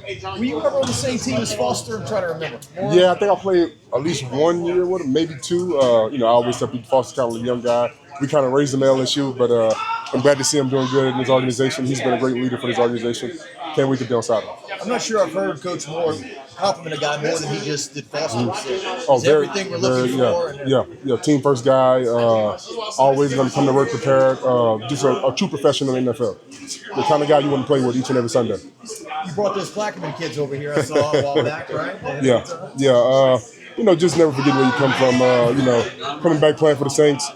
Were you ever on the same team as Foster? I'm trying to remember. Yeah, I think I played at least 1 year with him, maybe two. I always tell people Foster's kind of a young guy. We kind of raised him at LSU, but I'm glad to see him doing good in his organization. He's been a great leader for his organization. Can't wait to be on sideline. I'm not sure I've heard Coach Moore compliment a guy more than he just did Foster. Oh, Everything we're looking for. Yeah. Team first guy. Always going to come to work prepared. Just a true professional in the NFL. The kind of guy you want to play with each and every Sunday. You brought those Plaquemine kids over here. I saw a while back, right? Yeah. Just never forget where you come from. Coming back playing for the Saints,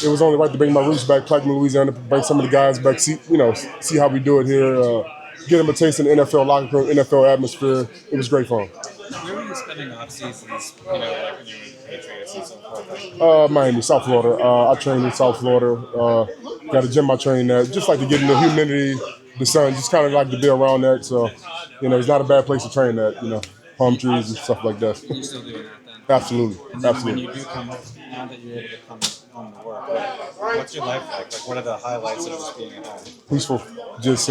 it was only right to bring my roots back, Plaquemine, Louisiana, bring some of the guys back, see how we do it here, get them a taste in the NFL locker room, NFL atmosphere. It was great fun. Where were you spending off seasons, like when you were with Patriots and so forth? Miami, South Florida. I trained in South Florida. Got a gym I train at. Just like to get in the humidity, the sun, just kind of like to be around that. So, it's not a bad place to train at, palm trees and stuff like that. Are you still doing that then? Absolutely. When you do come, now that you're able to come home to work, what's your life like? Like, what are the highlights of just being at home? Peaceful. Just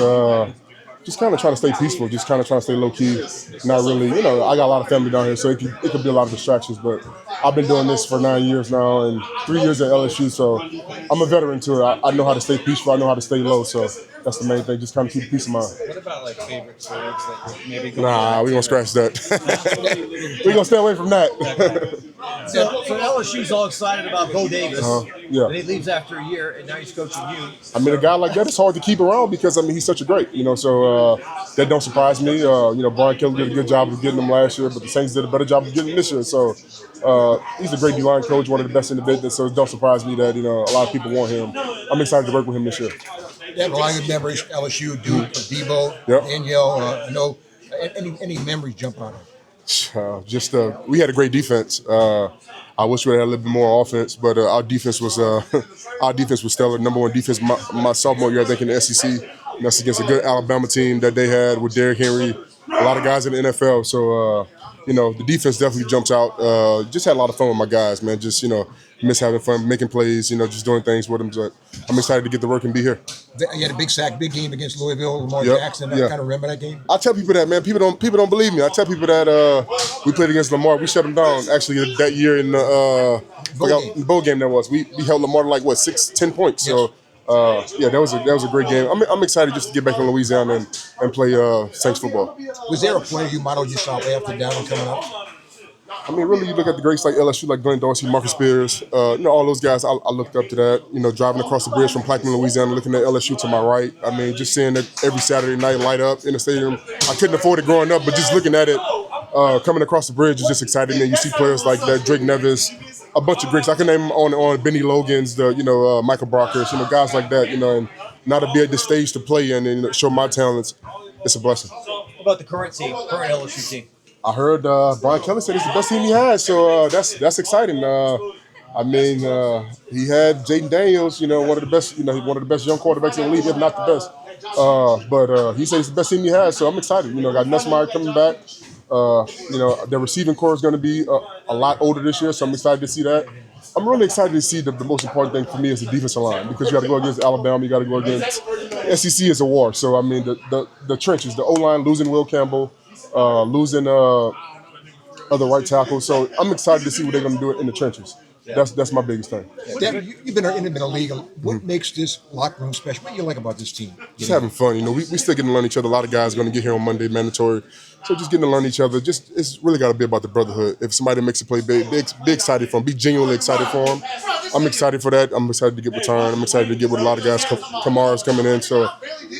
kind of trying to stay peaceful. Just kind of trying to stay low key. Not really, I got a lot of family down here, so it could be a lot of distractions. But I've been doing this for 9 years now and 3 years at LSU, so I'm a veteran to it. I know how to stay peaceful. I know how to stay low. So that's the main thing. Just kind of keep peace of mind. What about like favorite foods that you're maybe? Nah, we're gonna scratch that. We're gonna stay away from that. So LSU's all excited about Bo Davis. Yeah. And he leaves after a year, and now he's coaching you. I mean, a guy like that is hard to keep around because he's such a great, so that don't surprise me. Brian Kelly did a good job of getting him last year, but the Saints did a better job of getting him this year. So he's a great D-line coach, one of the best in the business. So it don't surprise me that a lot of people want him. I'm excited to work with him this year. Yeah, a lot of good memories. LSU, Duke, Debo, Danielle. I know any memories jump out of it? We had a great defense. I wish we had a little bit more offense, but our defense was stellar. Number one defense my sophomore year, I think, in the SEC. And that's against a good Alabama team that they had with Derrick Henry, a lot of guys in the NFL. So the defense definitely jumps out. Just had a lot of fun with my guys, man. Just miss having fun, making plays, just doing things with them. But I'm excited to get to work and be here. You had a big game against Louisville, Lamar Jackson. I kind of remember that game. I tell people that, man. People don't believe me. I tell people that we played against Lamar. We shut him down actually that year in the bowl game. That was. We held Lamar to 10 points. Yes. So that was a great game. I'm excited just to get back in Louisiana and play Saints football. Was there a player you modeled yourself after Davon coming up? I mean, really, you look at the greats like LSU, like Glenn Dorsey, Marcus Spears, all those guys, I looked up to that. Driving across the bridge from Plaquemine, Louisiana, looking at LSU to my right. I mean, just seeing that every Saturday night light up in the stadium. I couldn't afford it growing up, but just looking at it, coming across the bridge is just exciting. And you see players like that, Drake Nevis, a bunch of greats. I can name them on Benny Logan's, Michael Brockers, guys like that, and now to be at this stage to play in and show my talents, it's a blessing. What about the current LSU team? I heard Brian Kelly said it's the best team he has, so that's exciting. He had Jaden Daniels, one of the best young quarterbacks in the league, if not the best. But he said it's the best team he has, so I'm excited. Got Nussmeier coming back. The receiving core is going to be a lot older this year, so I'm excited to see that. I'm really excited to see the most important thing for me is the defensive line because you got to go against Alabama, you got to go against SEC is a war. So I mean the trenches, the O-line losing Will Campbell. Losing other right tackles. So I'm excited to see what they're going to do in the trenches. That's my biggest thing. Devin, you've been in the league. What makes this locker room special? What do you like about this team? Just having fun. We still getting to learn each other. A lot of guys are going to get here on Monday, mandatory. So just getting to learn each other. It's really got to be about the brotherhood. If somebody makes a play big, be excited for them. Be genuinely excited for them. I'm excited for that. I'm excited to get return. I'm excited to get with a lot of guys. Kamara's coming in. So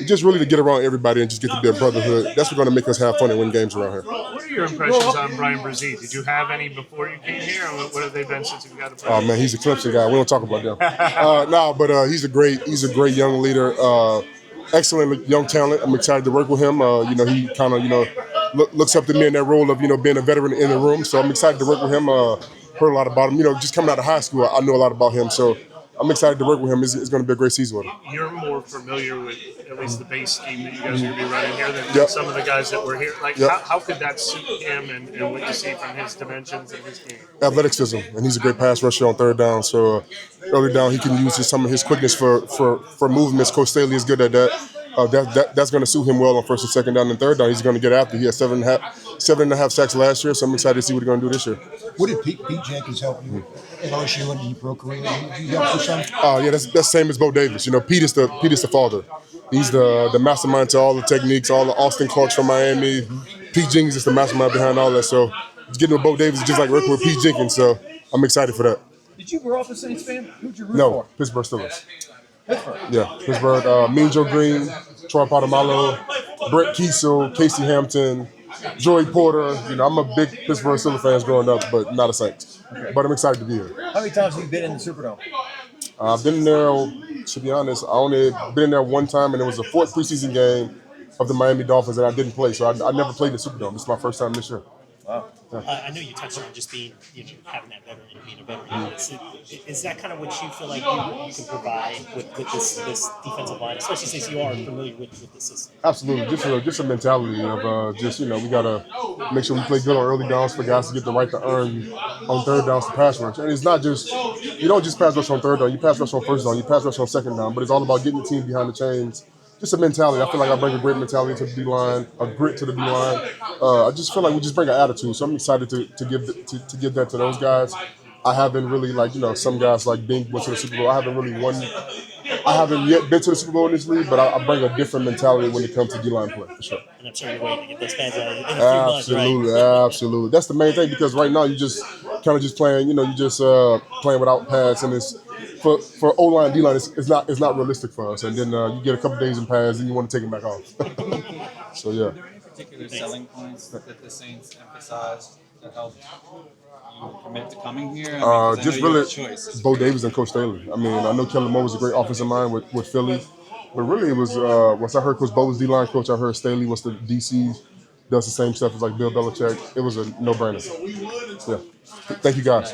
just really to get around everybody and just get to be a brotherhood. That's what's going to make us have fun and win games around here. What are your impressions on Bryan Bresee? Did you have any before you came here, or what have they been since you got to play? Oh man, he's a Clemson guy. We don't talk about them. But he's a great young leader. Excellent young talent. I'm excited to work with him. He kind of looks up to me in that role of being a veteran in the room. So I'm excited to work with him. Heard a lot about him. Just coming out of high school, I know a lot about him. So I'm excited to work with him. It's going to be a great season with him. You're more familiar with at least the base scheme that you guys are going to be running here than some of the guys that were here. How could that suit him and what you see from his dimensions and his game? Athleticism, and he's a great pass rusher on third down. So early down, he can use some of his quickness for movements. Coach Staley is good at that. That's going to suit him well on first and second down and third down. He's going to get after. He had 7.5 sacks last year, so I'm excited to see what he's going to do this year. What did Pete Jenkins help you at LSU and your pro career? Did you help you some? Yeah, that's same as Bo Davis. Pete is the father. He's the mastermind to all the techniques, all the Austin Clarks from Miami. Pete Jenkins is the mastermind behind all that. So getting with Bo Davis is just like working with Pete Jenkins. So I'm excited for that. Did you grow up a Saints fan? Who'd you root No, for? Pittsburgh Steelers. Pittsburgh. Yeah, Pittsburgh. Mean Joe Green, Troy Polamalu, Brett Kiesel, Casey Hampton, Joey Porter. I'm a big Pittsburgh Steelers fan growing up, but not a Saints. Okay. But I'm excited to be here. How many times have you been in the Superdome? I've been there, to be honest, I only been there one time, and it was the 4th preseason game of the Miami Dolphins, and I didn't play, so I never played in the Superdome. This is my first time this year. Wow. I know you touched on just being, having that veteran, being a veteran. Is that kind of what you feel like you can provide with this defensive line, especially since you are familiar with the system? Absolutely, just a mentality of we gotta make sure we play good on early downs for guys to get the right to earn on third downs to pass rush. And it's not just you don't just pass rush on third down, you pass rush on first down, you pass rush on second down, but it's all about getting the team behind the chains. Just a mentality. I feel like I bring a great mentality to the D-line, a grit to the D-line. I just feel like we just bring an attitude. So I'm excited to give that to those guys. I haven't really some guys like Bing went to the Super Bowl. I haven't yet been to the Super Bowl in this league, but I bring a different mentality when it comes to D-line play for sure. And I'm sure you're waiting to get those fans out in a few months, right? Absolutely. That's the main thing because right now you just kind of just playing. You just playing without pads, and it's for O-line, D-line, it's not realistic for us. And then you get a couple days in pads, and you want to take them back off. So yeah. Are there any particular selling points that the Saints emphasized that helped you commit to coming here? Just really, Bo Davis and Coach Staley. I know Kellen Moore was a great offensive mind with Philly, but really it was once I heard Coach Bo was D-line coach, I heard Staley was the DC, does the same stuff as like Bill Belichick. It was a no-brainer. Yeah. Thank you guys.